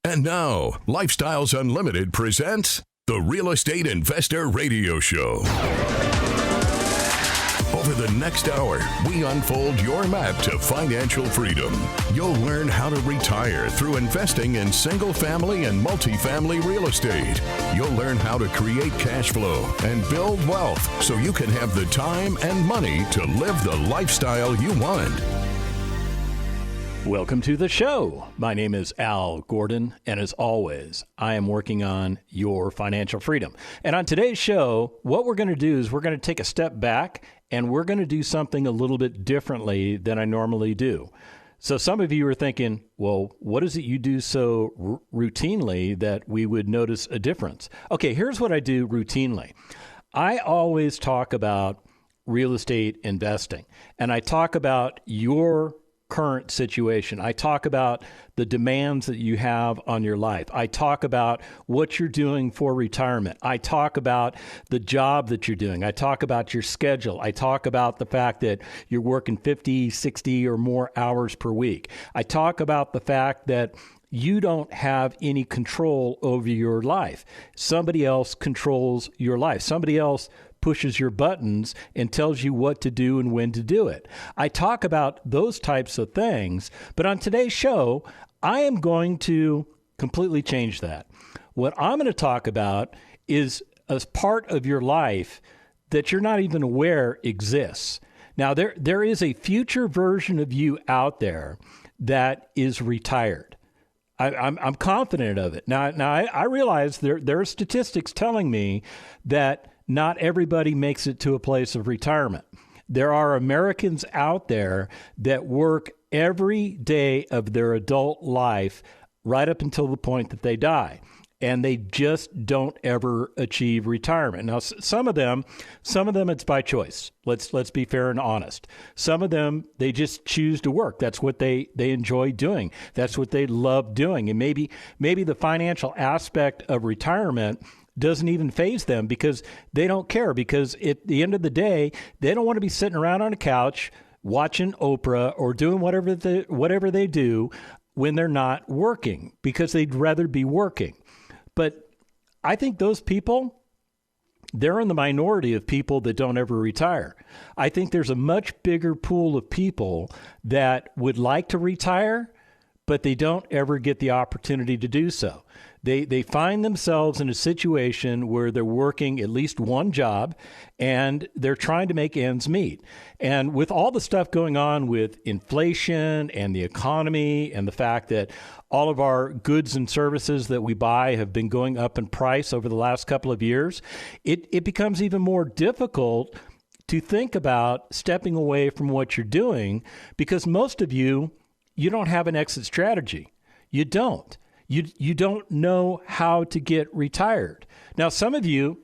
And now, Lifestyles Unlimited presents the Real Estate Investor Radio Show. Over the next hour, we unfold your map to financial freedom. You'll learn how to retire through investing in single-family and multifamily real estate. You'll learn how to create cash flow and build wealth so you can have the time and money to live the lifestyle you want. Welcome to the show. My name is Al Gordon, and as always, I am working on your financial freedom. And on today's show, what we're going to do is we're going to take a step back, and we're going to do something a little bit differently than I normally do. So some of you are thinking, well, what is it you do so routinely that we would notice a difference? Okay, here's what I do routinely. I always talk about real estate investing, and I talk about your current situation. I talk about the demands that you have on your life. I talk about what you're doing for retirement. I talk about the job that you're doing. I talk about your schedule. I talk about the fact that you're working 50, 60 or more hours per week. I talk about the fact that you don't have any control over your life. Somebody else controls your life. Somebody else pushes your buttons and tells you what to do and when to do it. I talk about those types of things, but on today's show, I am going to completely change that. What I'm going to talk about is a part of your life that you're not even aware exists. Now, there is a future version of you out there that is retired. I'm confident of it. Now I realize there are statistics telling me that not everybody makes it to a place of retirement. There are Americans out there that work every day of their adult life right up until the point that they die, and they just don't ever achieve retirement. Now, some of them it's by choice. Let's be fair and honest. Some of them, they just choose to work. That's what they enjoy doing. That's what they love doing. And maybe the financial aspect of retirement doesn't even faze them because they don't care, because at the end of the day, they don't want to be sitting around on a couch watching Oprah or doing whatever they do when they're not working, because they'd rather be working. But I think those people, they're in the minority of people that don't ever retire. I think there's a much bigger pool of people that would like to retire, but they don't ever get the opportunity to do so. They find themselves in a situation where they're working at least one job and they're trying to make ends meet. And with all the stuff going on with inflation and the economy and the fact that all of our goods and services that we buy have been going up in price over the last couple of years, it becomes even more difficult to think about stepping away from what you're doing, because most of you don't have an exit strategy. You don't. You don't know how to get retired. Now, some of you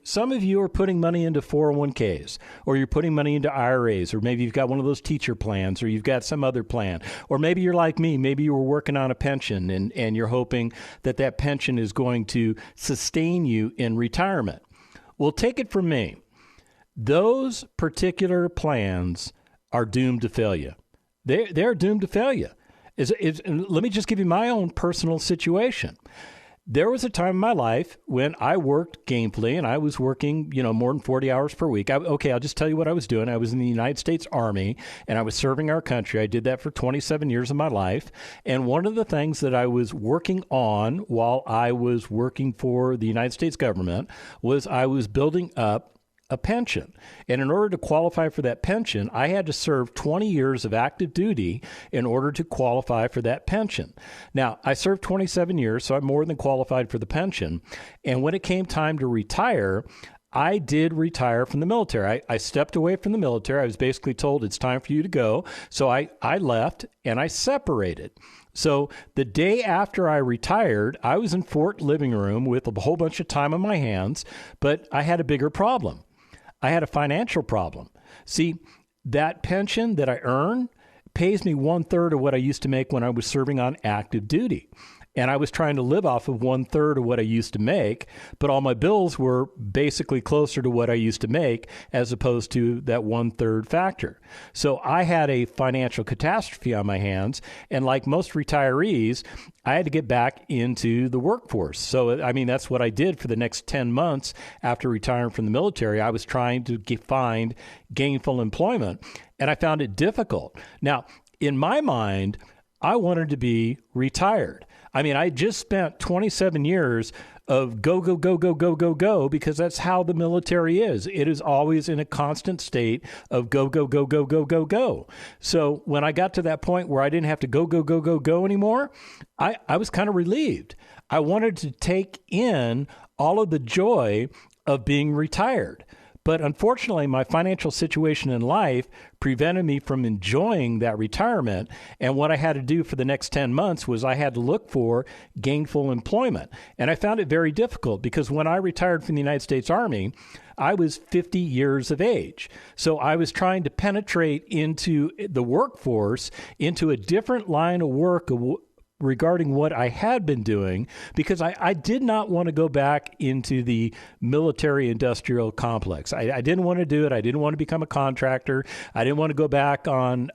are putting money into 401ks, or you're putting money into IRAs, or maybe you've got one of those teacher plans, or you've got some other plan, or maybe you're like me. Maybe you were working on a pension and you're hoping that pension is going to sustain you in retirement. Well, take it from me. Those particular plans are doomed to failure. They're doomed to failure. Let me just give you my own personal situation. There was a time in my life when I worked gainfully, and I was working, more than 40 hours per week. I'll just tell you what I was doing. I was in the United States Army, and I was serving our country. I did that for 27 years of my life. And one of the things that I was working on while I was working for the United States government was I was building up a pension. And in order to qualify for that pension, I had to serve 20 years of active duty in order to qualify for that pension. Now, I served 27 years, so I'm more than qualified for the pension. And when it came time to retire, I did retire from the military. I stepped away from the military. I was basically told it's time for you to go. So I left and I separated. So the day after I retired, I was in Fort Living Room with a whole bunch of time on my hands, but I had a bigger problem. I had a financial problem. See, that pension that I earn pays me 1/3 of what I used to make when I was serving on active duty. and I was trying to live off of 1/3 of what I used to make, but all my bills were basically closer to what I used to make as opposed to that 1/3 factor. So I had a financial catastrophe on my hands, and like most retirees, I had to get back into the workforce. So, I mean, that's what I did for the next 10 months after retiring from the military. I was trying to find gainful employment, and I found it difficult. Now, in my mind, I wanted to be retired. I mean, I just spent 27 years of go, go, go, go, go, go, go, because that's how the military is. It is always in a constant state of go, go, go, go, go, go, go. So when I got to that point where I didn't have to go, go, go, go, go anymore, I was kind of relieved. I wanted to take in all of the joy of being retired. But unfortunately, my financial situation in life prevented me from enjoying that retirement. And what I had to do for the next 10 months was I had to look for gainful employment. And I found it very difficult because when I retired from the United States Army, I was 50 years of age. So I was trying to penetrate into the workforce, into a different line of work regarding what I had been doing, because I did not want to go back into the military industrial complex. I didn't want to do it. I didn't want to become a contractor. I didn't want to go back on,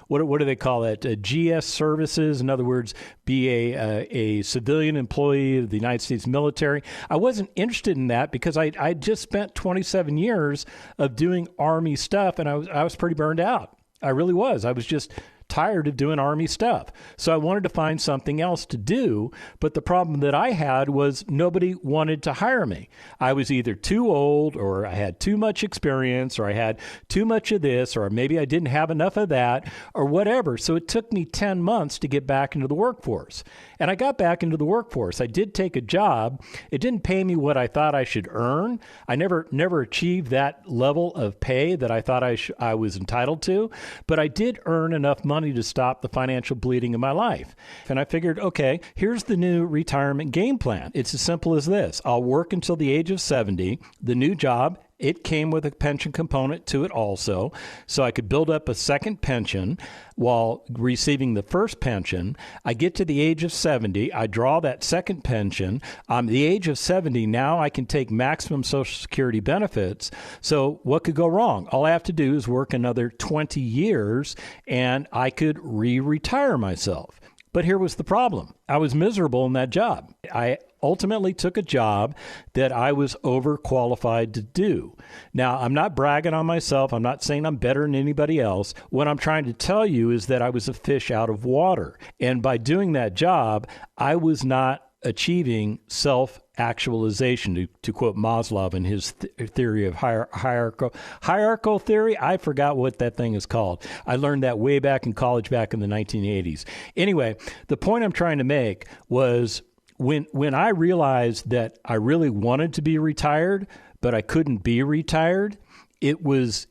what do they call it? GS services. In other words, be a civilian employee of the United States military. I wasn't interested in that because I just spent 27 years of doing Army stuff, and I was pretty burned out. I really was. I was just tired of doing Army stuff. So I wanted to find something else to do, but the problem that I had was nobody wanted to hire me. I was either too old, or I had too much experience, or I had too much of this, or maybe I didn't have enough of that, or whatever. So it took me 10 months to get back into the workforce. And I got back into the workforce. I did take a job. It didn't pay me what I thought I should earn. I never achieved that level of pay that I thought I was entitled to, but I did earn enough money to stop the financial bleeding in my life. And I figured, okay, here's the new retirement game plan. It's as simple as this. I'll work until the age of 70. The new job, it came with a pension component to it also, so I could build up a second pension while receiving the first pension. I get to the age of 70. I draw that second pension. I'm the age of 70. Now I can take maximum Social Security benefits. So what could go wrong? All I have to do is work another 20 years, and I could retire myself. But here was the problem. I was miserable in that job. I ultimately took a job that I was overqualified to do. Now, I'm not bragging on myself. I'm not saying I'm better than anybody else. What I'm trying to tell you is that I was a fish out of water. And by doing that job, I was not achieving self-actualization, to quote Maslow in his theory of hierarchical theory. I forgot what that thing is called. I learned that way back in college back in the 1980s. Anyway, the point I'm trying to make was when I realized that I really wanted to be retired, but I couldn't be retired, it was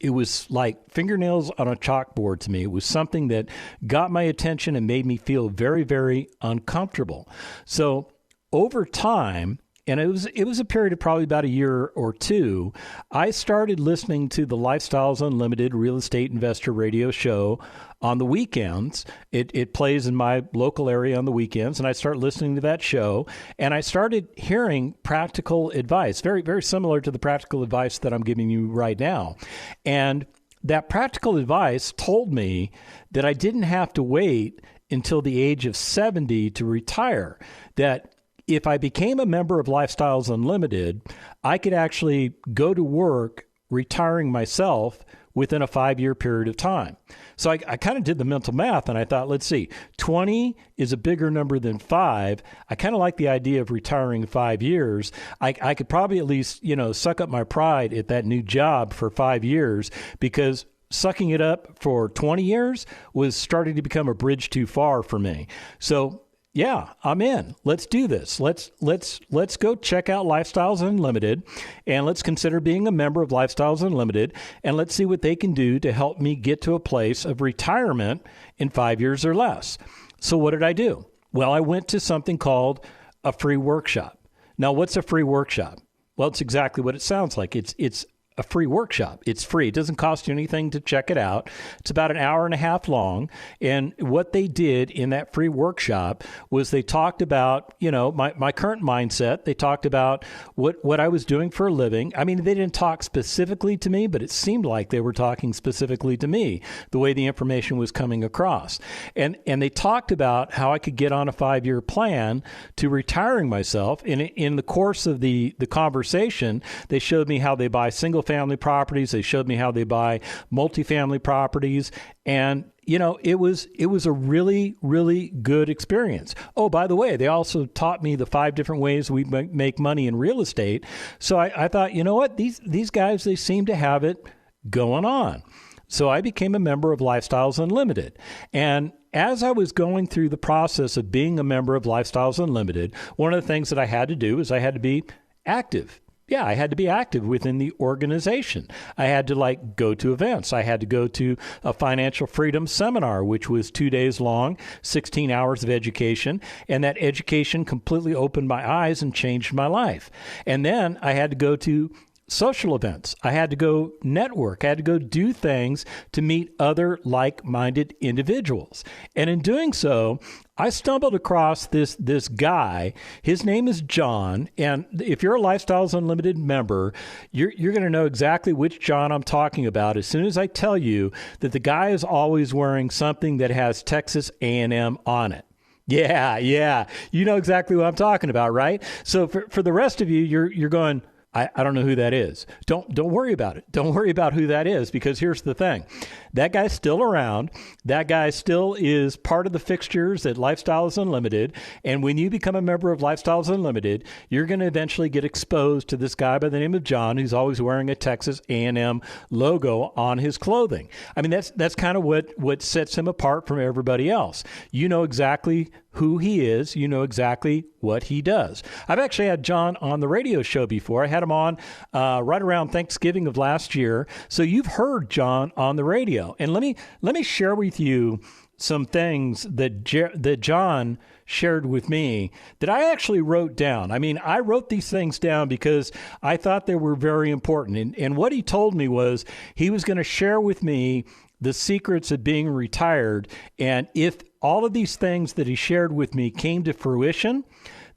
like fingernails on a chalkboard to me. It was something that got my attention and made me feel very, very uncomfortable. So over time, and it was a period of probably about a year or two, I started listening to the Lifestyles Unlimited Real Estate Investor Radio show on the weekends. It plays in my local area on the weekends, and I started listening to that show, and I started hearing practical advice, very, very similar to the practical advice that I'm giving you right now. And that practical advice told me that I didn't have to wait until the age of 70 to retire, that if I became a member of Lifestyles Unlimited, I could actually go to work retiring myself within a 5-year period of time. So I kind of did the mental math, and I thought, let's see, 20 is a bigger number than 5. I kind of like the idea of retiring 5 years. I could probably at least, suck up my pride at that new job for 5 years, because sucking it up for 20 years was starting to become a bridge too far for me. So yeah, I'm in. Let's do this. Let's go check out Lifestyles Unlimited, and let's consider being a member of Lifestyles Unlimited, and let's see what they can do to help me get to a place of retirement in 5 years or less. So what did I do? Well, I went to something called a free workshop. Now, what's a free workshop? Well, it's exactly what it sounds like. It's a free workshop. It's free. It doesn't cost you anything to check it out. It's about an hour and a half long. And what they did in that free workshop was they talked about, my current mindset. They talked about what I was doing for a living. I mean, they didn't talk specifically to me, but it seemed like they were talking specifically to me, the way the information was coming across. And they talked about how I could get on a 5-year plan to retiring myself. In the course of the conversation, they showed me how they buy single-family properties. They showed me how they buy multifamily properties. And, it was a really, really good experience. Oh, by the way, they also taught me the 5 different ways we make money in real estate. So I thought, you know what? These guys, they seem to have it going on. So I became a member of Lifestyles Unlimited. And as I was going through the process of being a member of Lifestyles Unlimited, one of the things that I had to do is I had to be active. Yeah, I had to be active within the organization. I had to go to events. I had to go to a financial freedom seminar, which was 2 days long, 16 hours of education. And that education completely opened my eyes and changed my life. And then I had to go to social events. I had to go network. I had to go do things to meet other like-minded individuals. And in doing so, I stumbled across this guy. His name is John. And if you're a Lifestyles Unlimited member, you're going to know exactly which John I'm talking about as soon as I tell you that the guy is always wearing something that has Texas A&M on it. Yeah. You know exactly what I'm talking about, right? So for the rest of you, you're going, I don't know who that is. Don't worry about it. Don't worry about who that is, because here's the thing. That guy's still around. That guy still is part of the fixtures at Lifestyles Unlimited. And when you become a member of Lifestyles Unlimited, you're going to eventually get exposed to this guy by the name of John, who's always wearing a Texas A&M logo on his clothing. I mean, that's kind of what sets him apart from everybody else. You know exactly who he is. You know exactly what he does. I've actually had John on the radio show before. I had him on right around Thanksgiving of last year. So you've heard John on the radio. And let me share with you some things that John shared with me that I actually wrote down. I mean, I wrote these things down because I thought they were very important. And what he told me was he was going to share with me the secrets of being retired. And if all of these things that he shared with me came to fruition,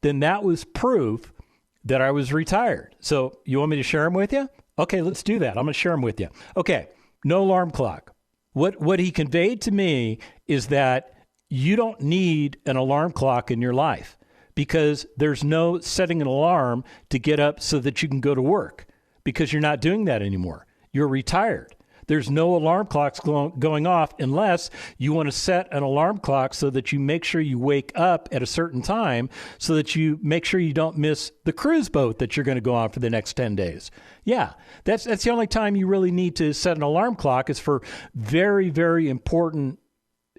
then that was proof that I was retired. So you want me to share them with you? Okay, let's do that. I'm going to share them with you. Okay, no alarm clock. What he conveyed to me is that you don't need an alarm clock in your life, because there's no setting an alarm to get up so that you can go to work, because you're not doing that anymore. You're retired. There's no alarm clocks going off unless you want to set an alarm clock so that you make sure you wake up at a certain time, so that you make sure you don't miss the cruise boat that you're going to go on for the next 10 days. Yeah, that's the only time you really need to set an alarm clock, is for very, very important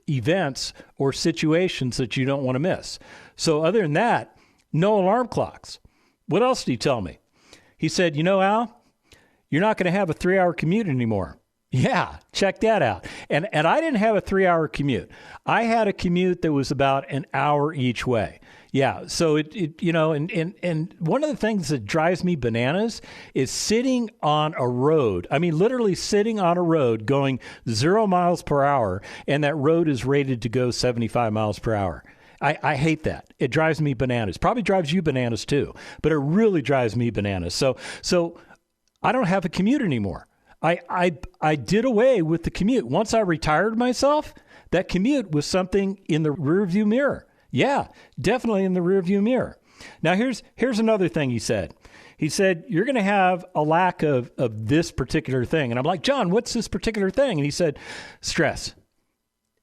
events or situations that you don't want to miss. So other than that, no alarm clocks. What else did he tell me? He said, Al, you're not going to have a 3-hour commute anymore. Yeah, check that out. And I didn't have a 3-hour commute. I had a commute that was about an hour each way. Yeah, so and one of the things that drives me bananas is sitting on a road. I mean, literally sitting on a road going 0 miles per hour, and that road is rated to go 75 miles per hour. I hate that. It drives me bananas. Probably drives you bananas too, but it really drives me bananas. So I don't have a commute anymore. I did away with the commute. Once I retired myself, that commute was something in the rearview mirror. Yeah, definitely in the rearview mirror. Now, here's another thing he said. He said, you're going to have a lack of this particular thing. And I'm like, John, what's this particular thing? And he said, stress.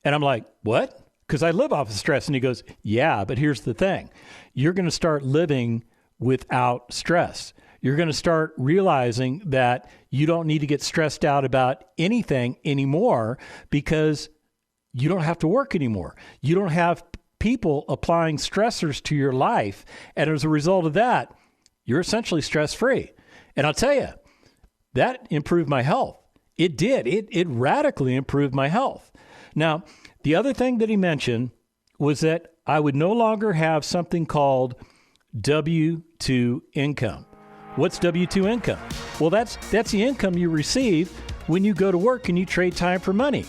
And I'm like, what? Because I live off of stress. And he goes, yeah, but here's the thing. You're going to start living without stress. You're going to start realizing that you don't need to get stressed out about anything anymore, because you don't have to work anymore. You don't have people applying stressors to your life. And as a result of that, you're essentially stress-free. And I'll tell you, that improved my health. It did. It radically improved my health. Now, the other thing that he mentioned was that I would no longer have something called W-2 income. What's W-2 income? Well, that's the income you receive when you go to work and you trade time for money.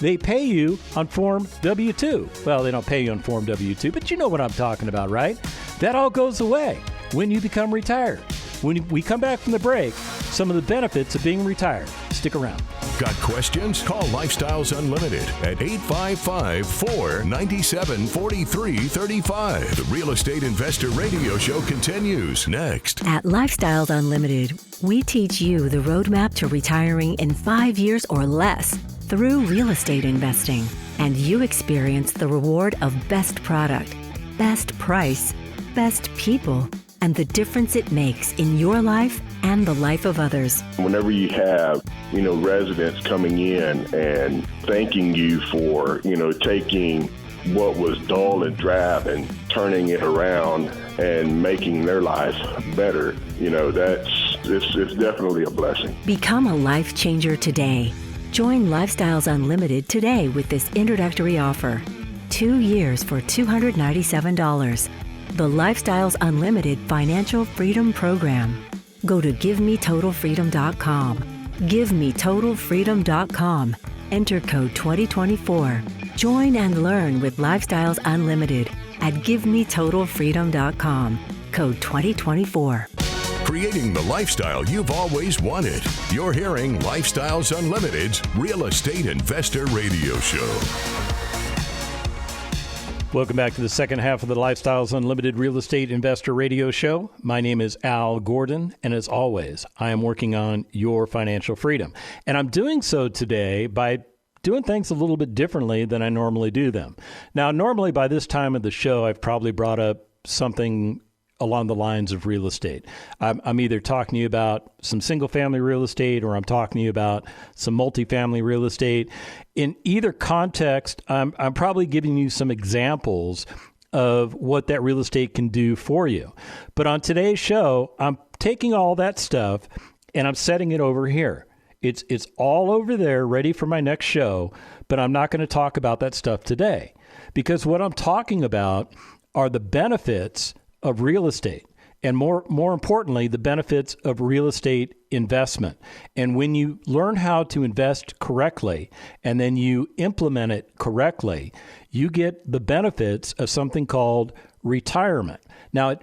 They pay you on Form W-2. Well, they don't pay you on Form W-2, but you know what I'm talking about, right? That all goes away when you become retired. When we come back from the break, some of the benefits of being retired. Stick around. Got questions? Call Lifestyles Unlimited at 855-497-4335. The Real Estate Investor Radio Show continues next. At Lifestyles Unlimited, we teach you the roadmap to retiring in 5 years or less through real estate investing. And you experience the reward of best product, best price, best people, and the difference it makes in your life and the life of others. Whenever you have, residents coming in and thanking you for, taking what was dull and drab and turning it around and making their life better, it's definitely a blessing. Become a life changer today. Join Lifestyles Unlimited today with this introductory offer. 2 years for $297. The Lifestyles Unlimited Financial Freedom Program. Go to GiveMeTotalFreedom.com. GiveMeTotalFreedom.com. Enter code 2024. Join and learn with Lifestyles Unlimited at GiveMeTotalFreedom.com. Code 2024. Creating the lifestyle you've always wanted. You're hearing Lifestyles Unlimited's Real Estate Investor Radio Show. Welcome back to the second half of the Lifestyles Unlimited Real Estate Investor Radio Show. My name is Al Gordon, and as always, I am working on your financial freedom. And I'm doing so today by doing things a little bit differently than I normally do them. Now, normally by this time of the show, I've probably brought up something along the lines of real estate. I'm either talking to you about some single-family real estate or I'm talking to you about some multifamily real estate. In either context, I'm probably giving you some examples of what that real estate can do for you. But on today's show, I'm taking all that stuff and I'm setting it over here. It's all over there ready for my next show, but I'm not going to talk about that stuff today because what I'm talking about are the benefits of real estate, and more importantly, the benefits of real estate investment. And when you learn how to invest correctly and then you implement it correctly, you get the benefits of something called retirement. Now,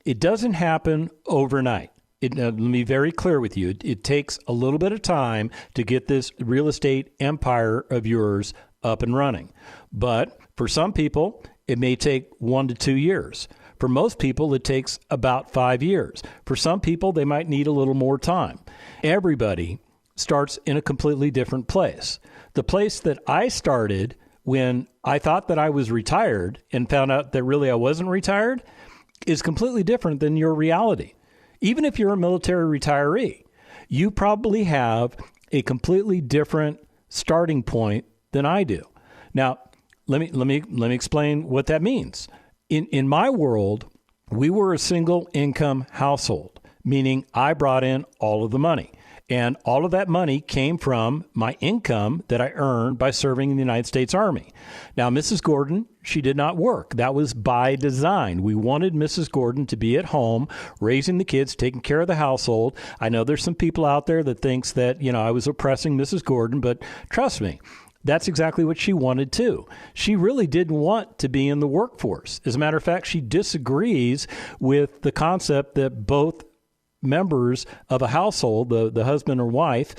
it doesn't happen overnight. Let me be very clear with you. It takes a little bit of time to get this real estate empire of yours up and running. But for some people, it may take 1 to 2 years. For most people, it takes about 5 years. For some people, they might need a little more time. Everybody starts in a completely different place. The place that I started when I thought that I was retired and found out that really I wasn't retired is completely different than your reality. Even if you're a military retiree, you probably have a completely different starting point than I do. Now, let me explain what that means. In my world, we were a single income household, meaning I brought in all of the money. And all of that money came from my income that I earned by serving in the United States Army. Now, Mrs. Gordon, she did not work. That was by design. We wanted Mrs. Gordon to be at home, raising the kids, taking care of the household. I know there's some people out there that thinks that, I was oppressing Mrs. Gordon, but trust me, that's exactly what she wanted too. She really didn't want to be in the workforce. As a matter of fact, she disagrees with the concept that both members of a household, the husband or wife,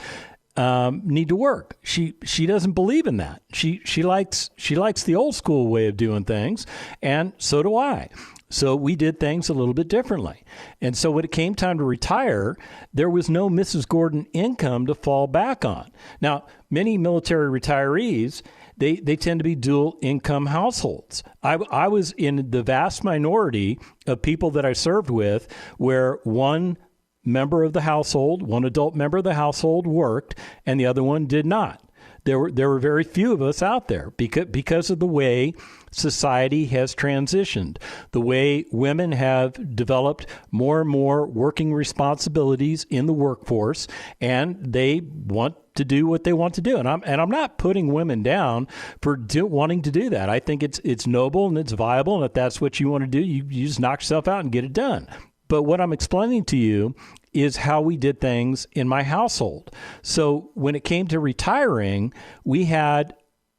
need to work. She doesn't believe in that. She likes the old school way of doing things, and so do I. So we did things a little bit differently. And so when it came time to retire, there was no Mrs. Gordon income to fall back on. Now, many military retirees, they tend to be dual income households. I was in the vast minority of people that I served with where one member of the household, one adult member of the household worked and the other one did not. There were very few of us out there because of the way society has transitioned, the way women have developed more and more working responsibilities in the workforce, and they want to do what they want to do. And I'm not putting women down for wanting to do that. I think it's noble and it's viable, and if that's what you want to do, you just knock yourself out and get it done. But what I'm explaining to you is how we did things in my household. So when it came to retiring, we had,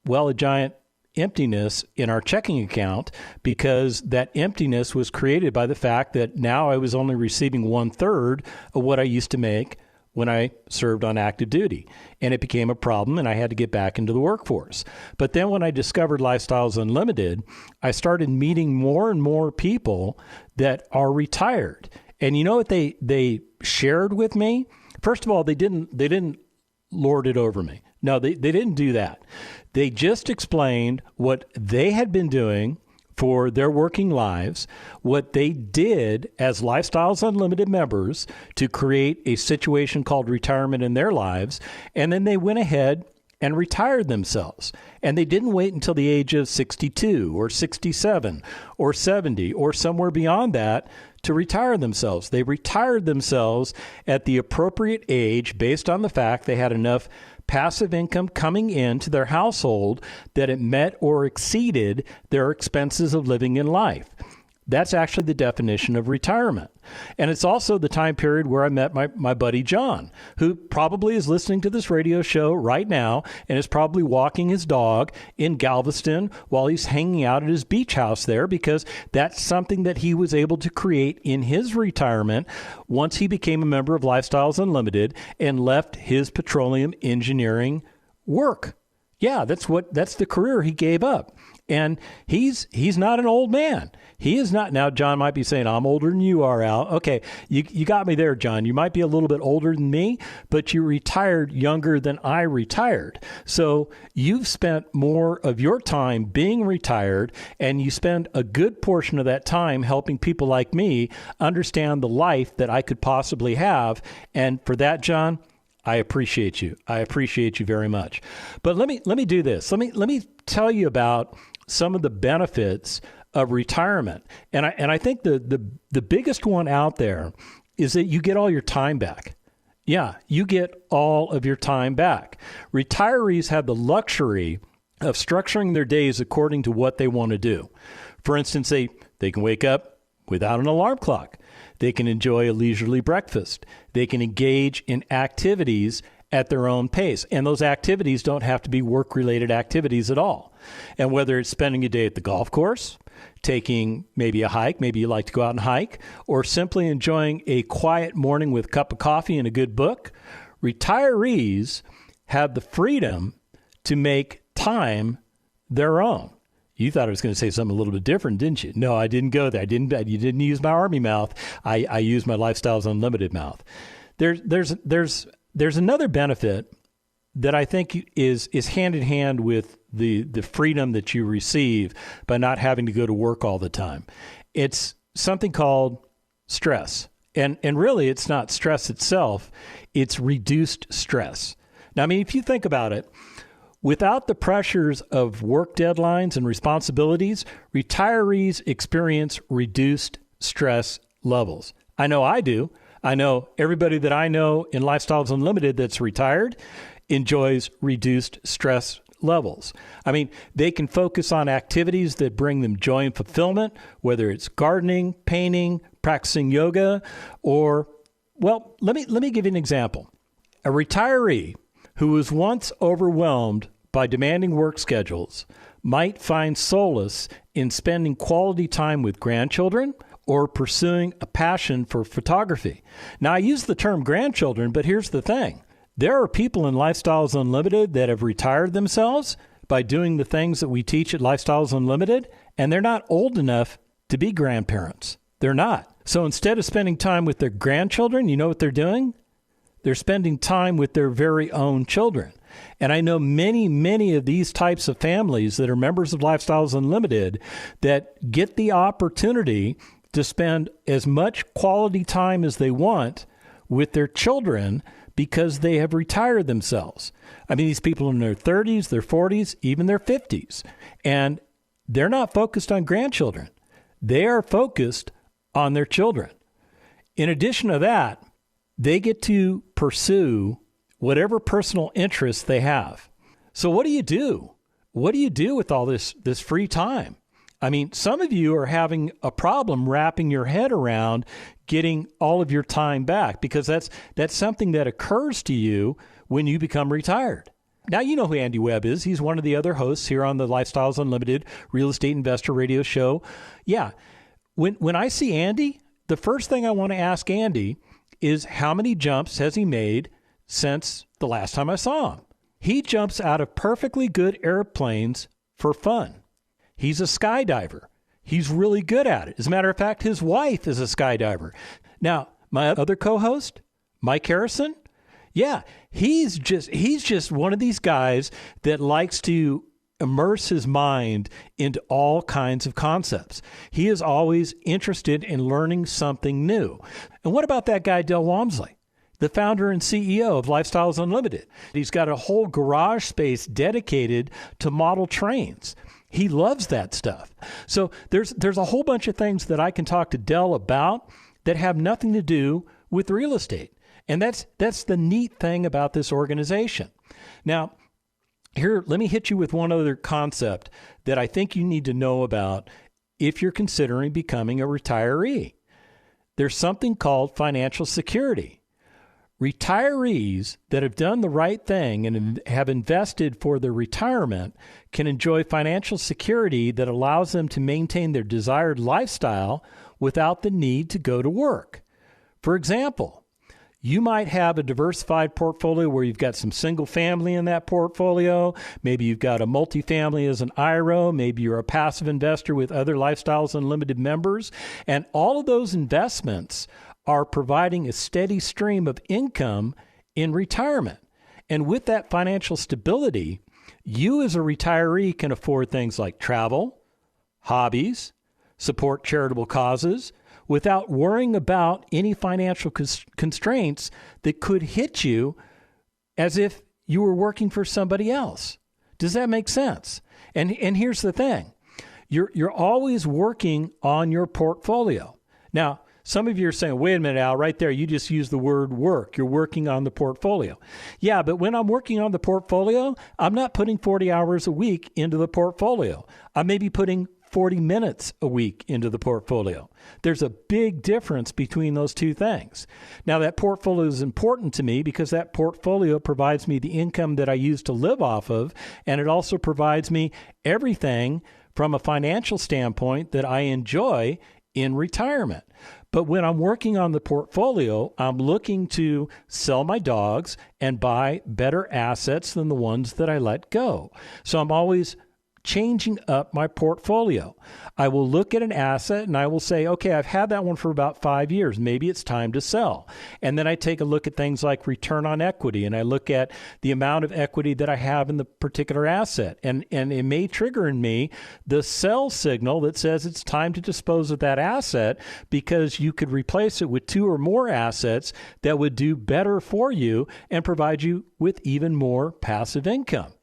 a giant emptiness in our checking account because that emptiness was created by the fact that now I was only receiving 1/3 of what I used to make when I served on active duty. And it became a problem, and I had to get back into the workforce. But then when I discovered Lifestyles Unlimited, I started meeting more and more people that are retired. And you know what they shared with me? First of all, they didn't lord it over me. No, they didn't do that. They just explained what they had been doing for their working lives, what they did as Lifestyles Unlimited members to create a situation called retirement in their lives, and then they went ahead and retired themselves. And they didn't wait until the age of 62 or 67 or 70 or somewhere beyond that to retire themselves. They retired themselves at the appropriate age based on the fact they had enough passive income coming into their household that it met or exceeded their expenses of living in life. That's actually the definition of retirement. And it's also the time period where I met my buddy John, who probably is listening to this radio show right now and is probably walking his dog in Galveston while he's hanging out at his beach house there, because that's something that he was able to create in his retirement once he became a member of Lifestyles Unlimited and left his petroleum engineering work. Yeah, that's the career he gave up. And he's not an old man. He is not. Now, John might be saying, I'm older than you are, Al. Okay, you got me there, John. You might be a little bit older than me, but you retired younger than I retired. So you've spent more of your time being retired, and you spend a good portion of that time helping people like me understand the life that I could possibly have. And for that, John, I appreciate you. I appreciate you very much. But let me do this. Let me tell you about some of the benefits of retirement. And I think the biggest one out there is that you get all your time back. Yeah, you get all of your time back. Retirees have the luxury of structuring their days according to what they want to do. For instance, they can wake up without an alarm clock. They can enjoy a leisurely breakfast. They can engage in activities at their own pace. And those activities don't have to be work-related activities at all. And whether it's spending a day at the golf course, taking maybe a hike, maybe you like to go out and hike, or simply enjoying a quiet morning with a cup of coffee and a good book, retirees have the freedom to make time their own. You thought I was going to say something a little bit different, didn't you? No, I didn't go there. You didn't use my Army mouth. I used my Lifestyles Unlimited mouth. There's another benefit that I think is hand in hand with the freedom that you receive by not having to go to work all the time. It's something called stress. And really, it's not stress itself. It's reduced stress. Now, I mean, if you think about it, without the pressures of work deadlines and responsibilities, retirees experience reduced stress levels. I know I do. I know everybody that I know in Lifestyles Unlimited that's retired enjoys reduced stress levels. I mean, they can focus on activities that bring them joy and fulfillment, whether it's gardening, painting, practicing yoga, or, well, let me give you an example. A retiree who was once overwhelmed by demanding work schedules might find solace in spending quality time with grandchildren or pursuing a passion for photography. Now, I use the term grandchildren, but here's the thing. There are people in Lifestyles Unlimited that have retired themselves by doing the things that we teach at Lifestyles Unlimited, and they're not old enough to be grandparents. They're not. So instead of spending time with their grandchildren, you know what they're doing? They're spending time with their very own children. And I know many of these types of families that are members of Lifestyles Unlimited that get the opportunity to spend as much quality time as they want with their children because they have retired themselves. I mean, these people in their 30s, their 40s, even their 50s. And they're not focused on grandchildren. They are focused on their children. In addition to that, they get to pursue whatever personal interests they have. So what do you do? What do you do with all this free time? I mean, some of you are having a problem wrapping your head around getting all of your time back, because that's something that occurs to you when you become retired. Now, you know who Andy Webb is. He's one of the other hosts here on the Lifestyles Unlimited Real Estate Investor Radio Show. Yeah. When I see Andy, the first thing I want to ask Andy is, how many jumps has he made since the last time I saw him? He jumps out of perfectly good airplanes for fun. He's a skydiver. He's really good at it. As a matter of fact, his wife is a skydiver. Now, my other co-host, Mike Harrison, yeah, he's just one of these guys that likes to immerse his mind into all kinds of concepts. He is always interested in learning something new. And what about that guy, Del Walmsley, the founder and CEO of Lifestyles Unlimited? He's got a whole garage space dedicated to model trains. He loves that stuff. So there's a whole bunch of things that I can talk to Del about that have nothing to do with real estate. And that's the neat thing about this organization. Now, here, let me hit you with one other concept that I think you need to know about if you're considering becoming a retiree. There's something called financial security. Retirees that have done the right thing and have invested for their retirement can enjoy financial security that allows them to maintain their desired lifestyle without the need to go to work. For example, you might have a diversified portfolio where you've got some single family in that portfolio. Maybe you've got a multifamily as an IRA. Maybe you're a passive investor with other Lifestyles Unlimited members. And all of those investments are providing a steady stream of income in retirement. And with that financial stability, you as a retiree can afford things like travel, hobbies, support charitable causes, without worrying about any financial constraints that could hit you as if you were working for somebody else. Does that make sense? And here's the thing. You're always working on your portfolio. Now, some of you are saying, wait a minute, Al, right there, you just used the word work. You're working on the portfolio. Yeah, but when I'm working on the portfolio, I'm not putting 40 hours a week into the portfolio. I may be putting 40 minutes a week into the portfolio. There's a big difference between those two things. Now, that portfolio is important to me because that portfolio provides me the income that I use to live off of, and it also provides me everything from a financial standpoint that I enjoy in retirement. But when I'm working on the portfolio, I'm looking to sell my dogs and buy better assets than the ones that I let go. So I'm always changing up my portfolio. I will look at an asset and I will say, okay, I've had that one for about 5 years. Maybe it's time to sell. And then I take a look at things like return on equity, and I look at the amount of equity that I have in the particular asset. And it may trigger in me the sell signal that says it's time to dispose of that asset because you could replace it with 2 or more assets that would do better for you and provide you with even more passive income.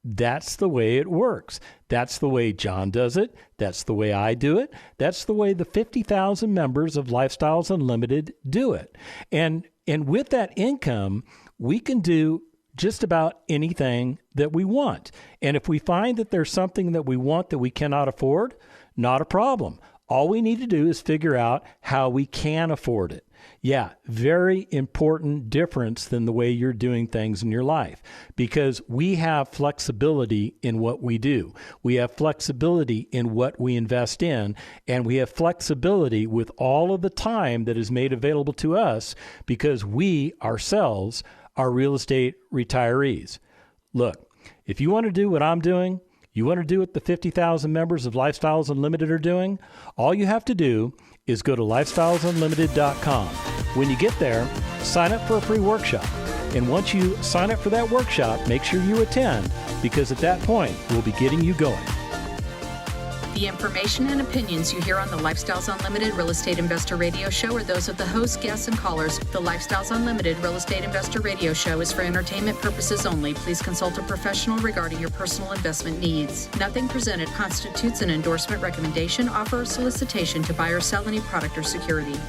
That's the way it works. That's the way John does it. That's the way I do it. That's the way the 50,000 members of Lifestyles Unlimited do it. And with that income, we can do just about anything that we want. And if we find that there's something that we want that we cannot afford, not a problem. All we need to do is figure out how we can afford it. Yeah, very important difference than the way you're doing things in your life, because we have flexibility in what we do. We have flexibility in what we invest in, and we have flexibility with all of the time that is made available to us because we ourselves are real estate retirees. Look, if you want to do what I'm doing, you want to do what the 50,000 members of Lifestyles Unlimited are doing, all you have to do is go to lifestylesunlimited.com. When you get there, sign up for a free workshop. And once you sign up for that workshop, make sure you attend, because at that point, we'll be getting you going. The information and opinions you hear on the Lifestyles Unlimited Real Estate Investor Radio Show are those of the hosts, guests, and callers. The Lifestyles Unlimited Real Estate Investor Radio Show is for entertainment purposes only. Please consult a professional regarding your personal investment needs. Nothing presented constitutes an endorsement, recommendation, offer, or solicitation to buy or sell any product or security.